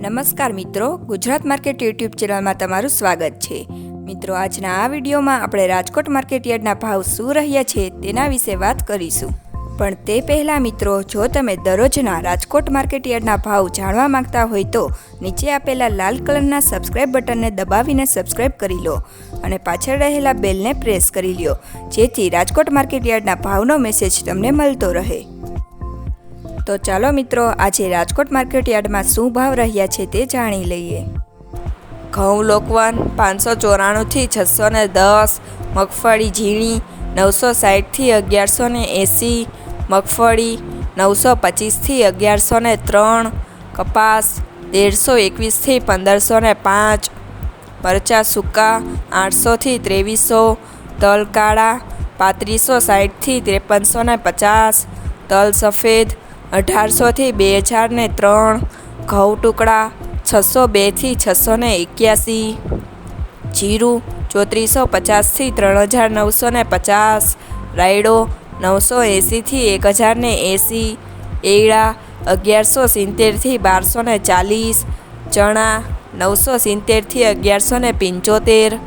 નમસ્કાર મિત્રો, Gujarat market YouTube ચેનલમાં તમારું સ્વાગત છે। મિત્રો, આજના આ વિડીયોમાં આપણે રાજકોટ માર્કેટ યાર્ડના ભાવ શું રહ્યા છે તેના વિશે વાત કરીશું। પણ તે પહેલાં મિત્રો, જો તમે દરરોજના રાજકોટ માર્કેટ યાર્ડના ભાવ જાણવા માંગતા હોય તો નીચે આપેલા લાલ કલરના સબસ્ક્રાઇબ બટનને દબાવીને સબસ્ક્રાઇબ કરી લો અને પાછળ રહેલા બેલને પ્રેસ કરી લો, જેથી રાજકોટ માર્કેટ યાર્ડના ભાવનો મેસેજ તમને મળતો રહે। તો ચાલો મિત્રો, આજે રાજકોટ માર્કેટ યાર્ડમાં શું ભાવ રહ્યા છે તે જાણી લઈએ। ઘઉં લોકવન 594 થી 610, મગફળી ઝીણી 960 થી 1180, મગફળી 925 થી 1103, કપાસ 1321 થી 1505, મરચાં સૂકા 800 થી 2300, તલ કાળા 3560 થી 5350, તલ સફેદ 1800 થી 2003, ઘઉં ટુકડા 602 થી 681, જીરું 3450 થી 3950, રાયડો 980 થી 1080, એળા 1170 થી 1240, ચણા 970 થી 1175,